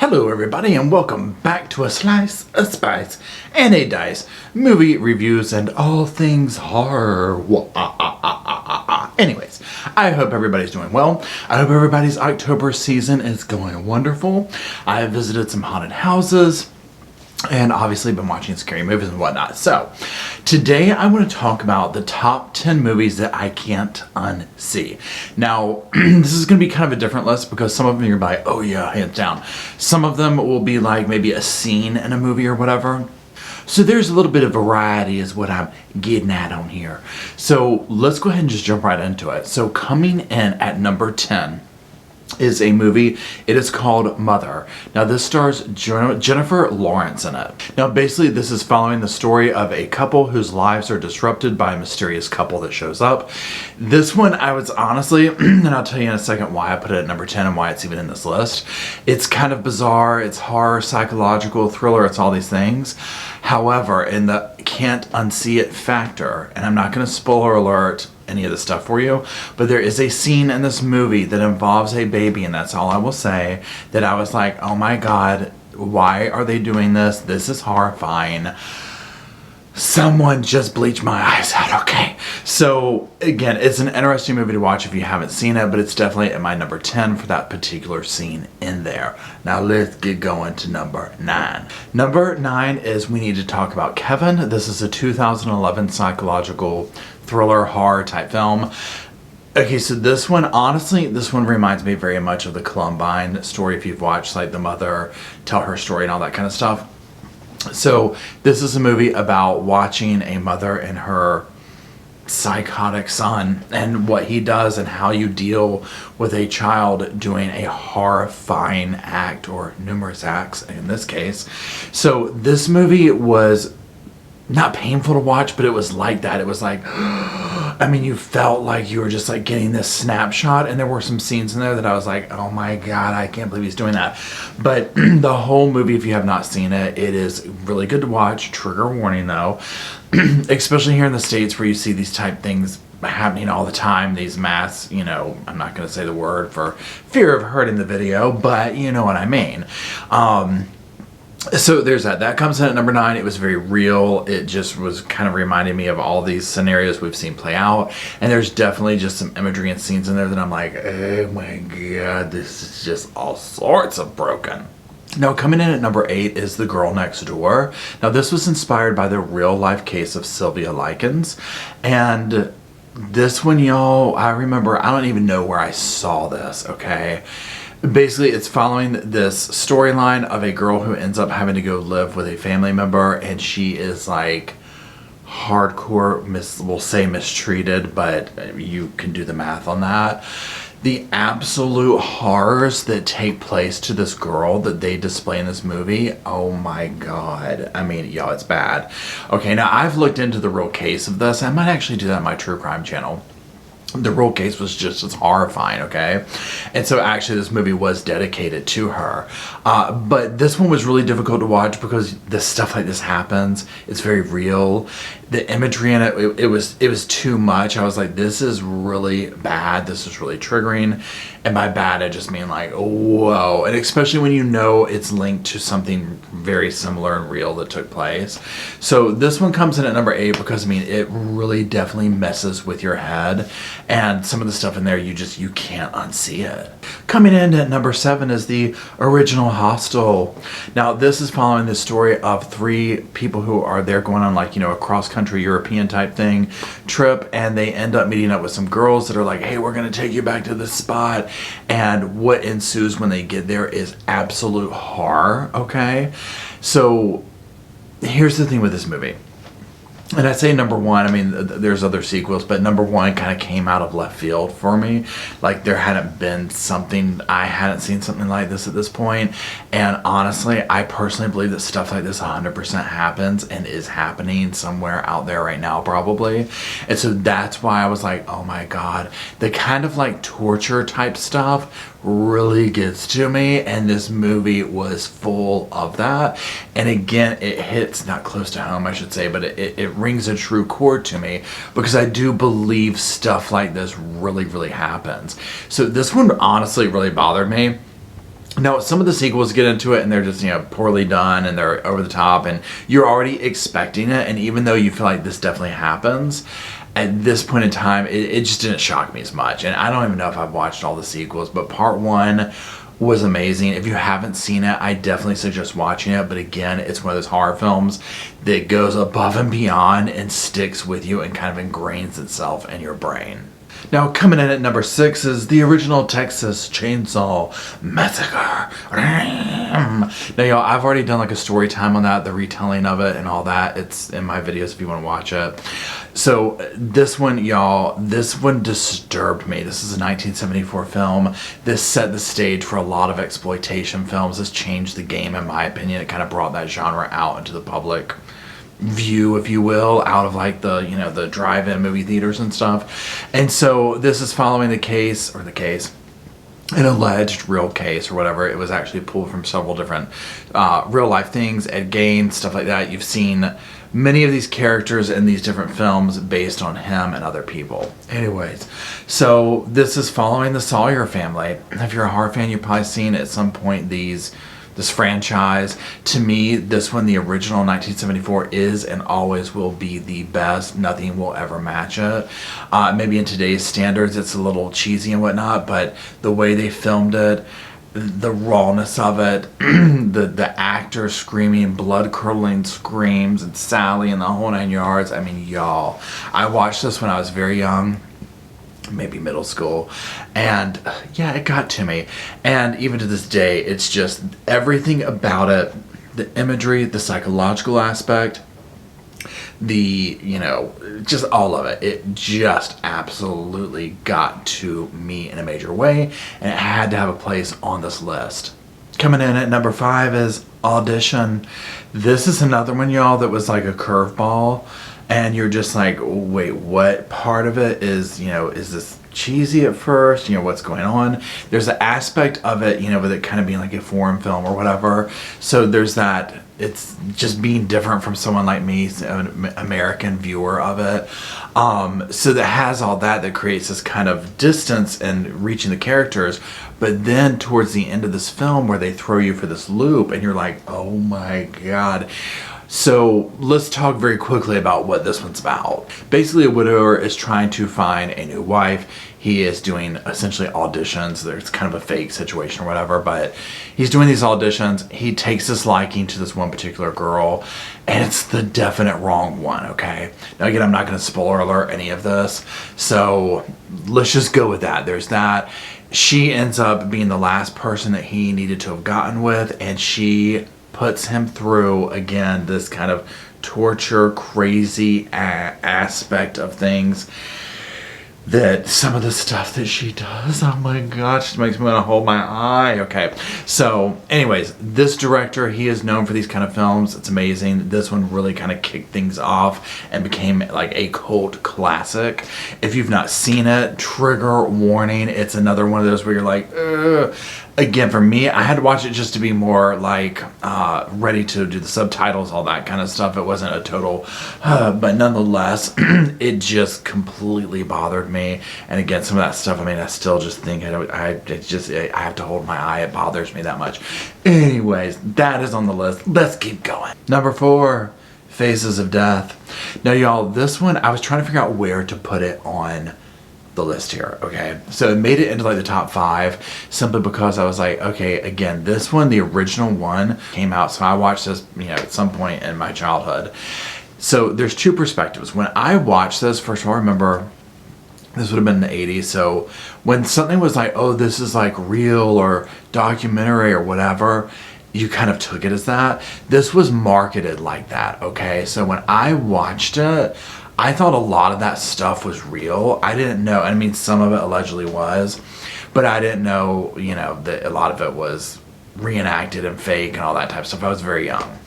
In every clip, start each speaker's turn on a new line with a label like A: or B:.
A: Hello everybody and welcome back to A Slice, a Spice, and a Dice movie reviews and all things horror. Anyways, I hope everybody's doing well. I hope everybody's October season is going wonderful. I have visited some haunted houses and obviously been watching scary movies and whatnot. So today I want to talk about the top 10 movies that I can't unsee. Now this is going to be kind of a different list because some of them you're like, oh yeah, hands down. Some of them will be like maybe a scene in a movie or whatever. So there's a little bit of variety is what I'm getting at on here. So let's go ahead and just jump right into it. So coming in at number 10 is a movie. It is called Mother. Now this stars Jennifer Lawrence in it. Now basically this is following the story of a couple whose lives are disrupted by a mysterious couple that shows up. This one I was honestly, and I'll tell you in a second why I put it at number 10 and why it's even in this list. It's kind of bizarre, it's horror, psychological, thriller, it's all these things. However, in the can't unsee it factor, and I'm not going to spoiler alert any of the stuff for you, but there is a scene in this movie that involves a baby, and that's all I will say, that I was like, oh my god, why are they doing this? This is horrifying. Someone just bleached my eyes out, okay? So again, it's an interesting movie to watch if you haven't seen it, but it's definitely at my number 10 for that particular scene in there. Now let's get going to number 9. Number 9 is We Need to Talk About Kevin. This is a 2011 psychological thriller horror type film. Okay, so this one, honestly, this one reminds me very much of the Columbine story if you've watched like the mother tell her story and all that kind of stuff. So this is a movie about watching a mother and her psychotic son and what he does and how you deal with a child doing a horrifying act or numerous acts in this case. So this movie was not painful to watch, but it was like that. It was like, I mean, you felt like you were just like getting this snapshot, and there were some scenes in there that I was like, oh my god, I can't believe he's doing that. But the whole movie, if you have not seen it, it is really good to watch. Trigger warning though, especially here in the States where you see these type things happening all the time, these mass, you know, I'm not going to say the word for fear of hurting the video, but you know what I mean. So there's that. That comes in at number 9. It was very real. It just was kind of reminding me of all these scenarios we've seen play out. And there's definitely just some imagery and scenes in there that I'm like, oh my god, this is just all sorts of broken. Now coming in at number 8 is The Girl Next Door. Now this was inspired by the real life case of Sylvia Likens. And this one, y'all, I remember, I don't even know where I saw this, okay? Basically, it's following this storyline of a girl who ends up having to go live with a family member, and she is like hardcore, we'll say mistreated, but you can do the math on that. The absolute horrors that take place to this girl that they display in this movie, oh my god. I mean, y'all, it's bad. Okay, now I've looked into the real case of this. I might actually do that on my true crime channel. The real case was just as horrifying, okay? And so actually this movie was dedicated to her. But this one was really difficult to watch because the stuff like this happens. It's very real. The imagery in it, it was too much. I was like, this is really bad. This is really triggering. And by bad, I just mean like, whoa. And especially when you know it's linked to something very similar and real that took place. So this one comes in at number 8 because, I mean, it really definitely messes with your head. And some of the stuff in there, you can't unsee it. Coming in at number 7 is the original Hostel. Now, this is following the story of 3 people who are there going on like, you know, a cross-country European type thing trip, and they end up meeting up with some girls that are like, hey, we're going to take you back to this spot. And what ensues when they get there is absolute horror, okay? So here's the thing with this movie. And I say number 1, I mean, there's other sequels, but number 1 kind of came out of left field for me. Like, there hadn't been something, I hadn't seen something like this at this point. And honestly, I personally believe that stuff like this 100% happens and is happening somewhere out there right now, probably. And so that's why I was like, oh my god, the kind of like torture type stuff really gets to me, and this movie was full of that. And again, it hits not close to home, I should say, but it rings a true chord to me because I do believe stuff like this really happens. So this one honestly really bothered me. Now, some of the sequels get into it and they're just, poorly done and they're over the top and you're already expecting it. And even though you feel like this definitely happens, at this point in time, it just didn't shock me as much. And I don't even know if I've watched all the sequels, but part 1 was amazing. If you haven't seen it, I definitely suggest watching it. But again, it's one of those horror films that goes above and beyond and sticks with you and kind of ingrains itself in your brain. Now, coming in at number 6 is the original Texas Chain Saw Massacre. Now, y'all, I've already done like a story time on that, the retelling of it and all that. It's in my videos if you want to watch it. So this one, y'all, this one disturbed me. This is a 1974 film. This set the stage for a lot of exploitation films. This changed the game, in my opinion. It kind of brought that genre out into the public view, if you will, out of like the, the drive-in movie theaters and stuff. And so this is following the case, an alleged real case or whatever. It was actually pulled from several different real life things, Ed Gein, stuff like that. You've seen many of these characters in these different films based on him and other people. Anyways, so this is following the Sawyer family. If you're a horror fan, you've probably seen at some point this franchise. To me, this one, the original 1974, is and always will be the best. Nothing will ever match it. Maybe in today's standards, it's a little cheesy and whatnot, but the way they filmed it, the rawness of it, the actors screaming blood-curdling screams, and Sally and the whole 9 yards. I mean, y'all, I watched this when I was very young, maybe middle school, and yeah, it got to me. And even to this day, it's just everything about it, the imagery, the psychological aspect, the, just all of it. It just absolutely got to me in a major way, and it had to have a place on this list. Coming in at number 5 is Audition. This is another one, y'all, that was like a curveball. And you're just like, wait, what part of it is, is this cheesy at first? What's going on? There's an aspect of it, with it kind of being like a foreign film or whatever. So there's that, it's just being different from someone like me, an American viewer of it. So that has all that creates this kind of distance and reaching the characters. But then towards the end of this film where they throw you for this loop and you're like, oh my God. So let's talk very quickly about what this one's about. Basically, a widower is trying to find a new wife. He is doing essentially auditions. There's kind of a fake situation or whatever, but he's doing these auditions. He takes this liking to this one particular girl, and it's the definite wrong one, okay? Now again, I'm not going to spoiler alert any of this, so let's just go with that. There's that. She ends up being the last person that he needed to have gotten with, and she puts him through, again, this kind of torture, crazy aspect of things. That some of the stuff that she does, oh my gosh, it makes me want to hold my eye. Okay, so anyways, this director, he is known for these kind of films. It's amazing. This one really kind of kicked things off and became like a cult classic. If you've not seen it, trigger warning. It's another one of those where you're like, ugh. Again, for me, I had to watch it just to be more like ready to do the subtitles, all that kind of stuff. It wasn't a total, but nonetheless, it just completely bothered me. And again, some of that stuff, I mean, I still just think I have to hold my eye. It bothers me that much. Anyways, that is on the list. Let's keep going. Number 4, Faces of Death. Now, y'all, this one, I was trying to figure out where to put it on the list here. Okay, so it made it into like the top 5 simply because I was like, okay, again, this one, the original one, came out, so I watched this at some point in my childhood. So there's 2 perspectives. When I watched this, first of all, remember this would have been in the 80s, so when something was like, oh, this is like real or documentary or whatever, you kind of took it as that. This was marketed like that. Okay, so when I watched it, I thought a lot of that stuff was real. I didn't know, I mean, some of it allegedly was, but I didn't know, that a lot of it was reenacted and fake and all that type of stuff. I was very young.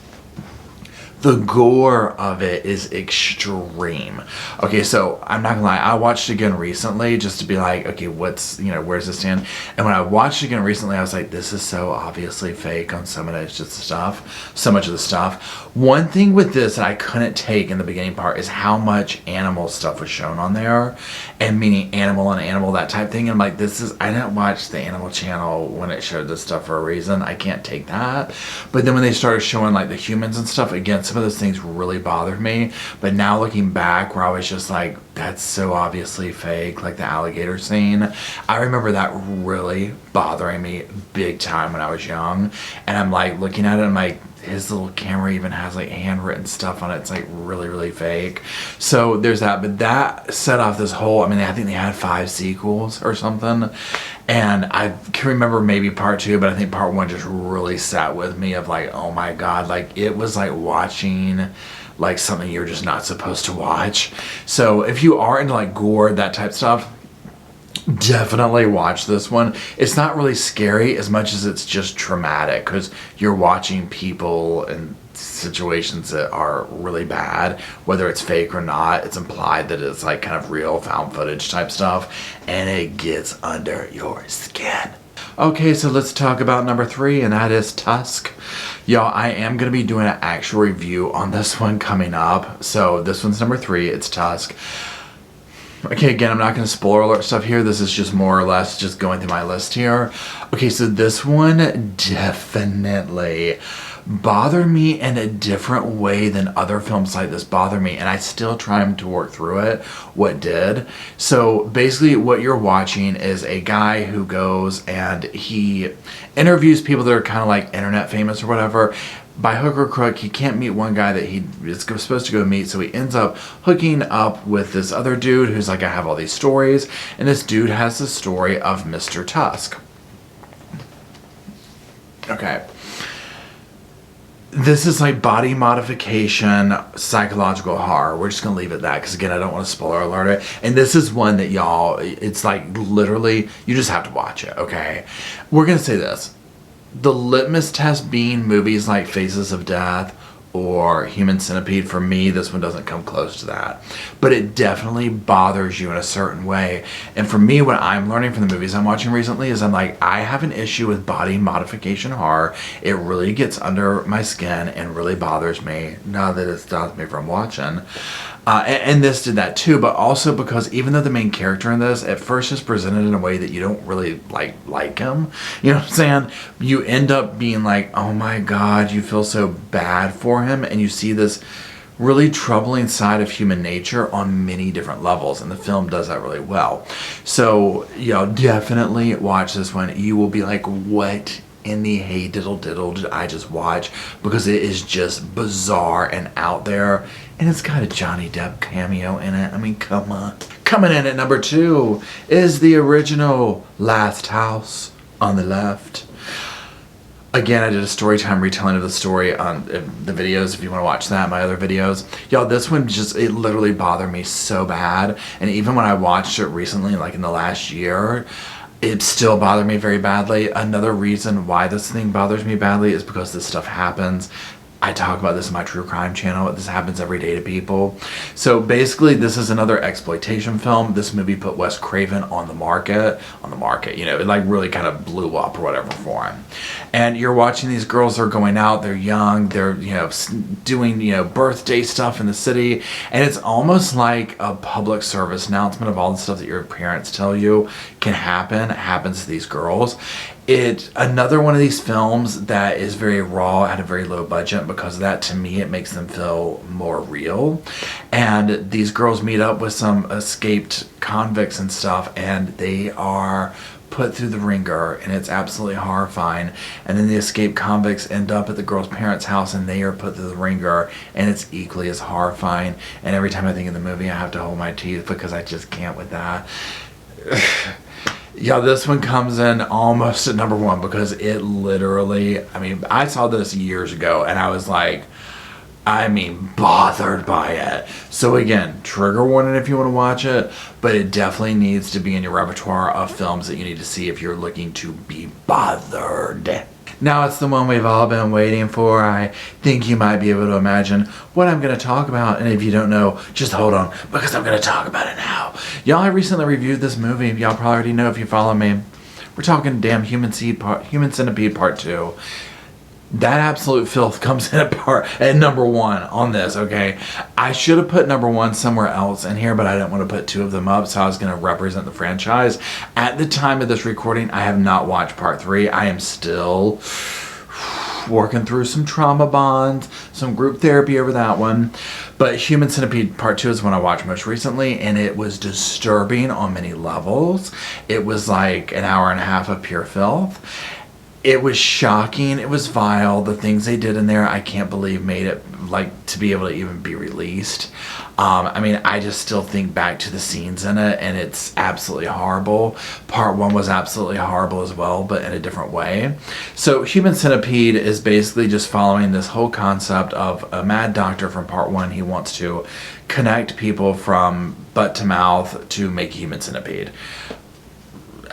A: The gore of it is extreme. Okay, so I'm not gonna lie, I watched it again recently just to be like, okay, what's, where's this stand? And when I watched it again recently, I was like, this is so obviously fake on so much of the stuff. One thing with this that I couldn't take in the beginning part is how much animal stuff was shown on there, and meaning animal on animal, that type thing. And I'm like, I didn't watch the Animal Channel when it showed this stuff for a reason. I can't take that. But then when they started showing like the humans and stuff, again, some of those things really bothered me. But now looking back, where I was just like, that's so obviously fake, like the alligator scene, I remember that really bothering me big time when I was young. And I'm like looking at it, I'm like, his little camera even has like handwritten stuff on it. It's like really, really fake. So there's that. But that set off this whole, I think they had 5 sequels or something. And I can remember maybe part 2, but I think part 1 just really sat with me of like, oh my God, like it was like watching like something you're just not supposed to watch. So if you are into like gore, that type stuff, definitely watch this one. It's not really scary as much as it's just traumatic, because you're watching people and situations that are really bad, whether it's fake or not. It's implied that it's like kind of real found footage type stuff, and it gets under your skin. Okay, so let's talk about number 3, and that is Tusk. Y'all, I am going to be doing an actual review on this one coming up. So this one's number 3. It's Tusk. Okay, again, I'm not going to spoiler alert stuff here. This is just more or less just going through my list here. Okay, so this one definitely bothered me in a different way than other films like this bother me, and I still trying to work through it, what did. So basically what you're watching is a guy who goes and he interviews people that are kind of like internet famous or whatever. By hook or crook, he can't meet one guy that he is supposed to go meet, so he ends up hooking up with this other dude who's like, I have all these stories, and this dude has the story of Mr. Tusk. Okay. This is like body modification, psychological horror. We're just going to leave it at that, because again, I don't want to spoiler alert it. And this is one that y'all, it's like literally, you just have to watch it, okay? We're going to say this. The litmus test being movies like Faces of Death or Human Centipede, for me, this one doesn't come close to that. But it definitely bothers you in a certain way. And for me, what I'm learning from the movies I'm watching recently is I'm like, I have an issue with body modification horror. It really gets under my skin and really bothers me, now that it stops me from watching. And this did that too, but also because even though the main character in this at first is presented in a way that you don't really like him, you know what I'm saying? You end up being like, oh my God, you feel so bad for him, and you see this really troubling side of human nature on many different levels, and the film does that really well. So, definitely watch this one. You will be like, what in the hey diddle diddle did I just watch? Because it is just bizarre and out there, and it's got a Johnny Depp cameo in it. I mean, come on. Coming in at number 2 is the original Last House on the Left. Again, I did a story time retelling of the story on the videos, if you want to watch that, my other videos. Y'all, this one it literally bothered me so bad, and even when I watched it recently, like in the last year, it still bothered me very badly. Another reason why this thing bothers me badly is because this stuff happens. I talk about this in my true crime channel. This happens every day to people. So basically, this is another exploitation film. This movie put Wes Craven on the market, it like really kind of blew up or whatever for him. And you're watching these girls are going out, they're young, they're, doing, birthday stuff in the city. And it's almost like a public service announcement of all the stuff that your parents tell you can happen. It happens to these girls. Another one of these films that is very raw, at a very low budget. Because of that, to me, it makes them feel more real. And these girls meet up with some escaped convicts and stuff, and they are put through the ringer, and it's absolutely horrifying. And then the escaped convicts end up at the girl's parents' house, and they are put through the ringer, and it's equally as horrifying. And every time I think of the movie, I have to hold my teeth, because I just can't with that. Yeah, this one comes in almost at number 1, because it literally, I saw this years ago, and I was like, bothered by it. So again, trigger warning if you want to watch it, but it definitely needs to be in your repertoire of films that you need to see if you're looking to be bothered. Now it's the one we've all been waiting for. I think you might be able to imagine what I'm going to talk about. And if you don't know, just hold on, because I'm going to talk about it now. Y'all, I recently reviewed this movie. Y'all probably already know if you follow me. We're talking damn Human Centipede Part 2. That absolute filth comes in at number 1 on this, okay? I should have put number 1 somewhere else in here, but I didn't want to put 2 of them up, so I was going to represent the franchise. At the time of this recording, I have not watched Part 3. I am still working through some trauma bonds, some group therapy over that one. But Human Centipede Part 2 is one I watched most recently, and it was disturbing on many levels. It was like an hour and a half of pure filth. It was shocking. It was vile. The things they did in there, I can't believe made it like to be able to even be released. I mean, I just still think back to the scenes in it, and it's absolutely horrible. Part 1 was absolutely horrible as well, but in a different way. So Human Centipede is basically just following this whole concept of a mad doctor from Part 1. He wants to connect people from butt to mouth to make a human centipede.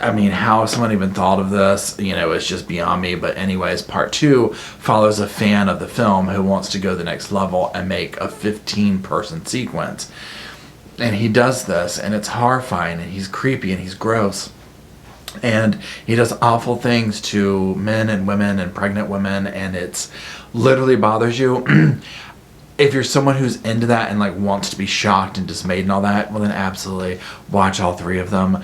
A: I mean, how someone even thought of this, you know, it's just beyond me. But anyways, Part 2 follows a fan of the film who wants to go the next level and make a 15-person sequence. And he does this, and it's horrifying, and he's creepy, and he's gross. And he does awful things to men and women and pregnant women, and it's literally bothers you. If you're someone who's into that and like wants to be shocked and dismayed and all that, well then absolutely watch all 3 of them.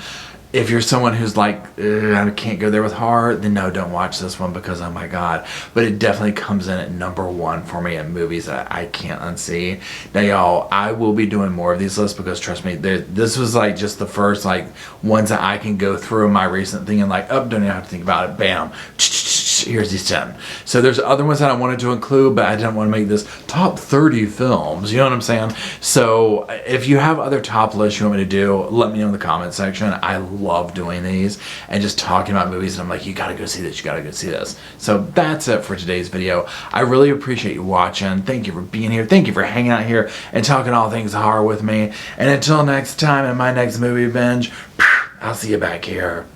A: If you're someone who's like, I can't go there with horror, then no, don't watch this one, because oh my god. But it definitely comes in at number 1 for me in movies that I can't unsee. Now y'all, I will be doing more of these lists, because trust me, this was like just the first like ones that I can go through my recent thing and like, oh, don't even have to think about it, bam, here's these 10. So there's other ones that I wanted to include, but I didn't want to make this top 30 films, you know what I'm saying? So if you have other top lists you want me to do, let me know in the comment section. I love doing these and just talking about movies, and I'm like, you gotta go see this, you gotta go see this. So that's it for today's video. I really appreciate you watching. Thank you for being here. Thank you for hanging out here and talking all things horror with me. And until next time in my next movie binge, I'll see you back here.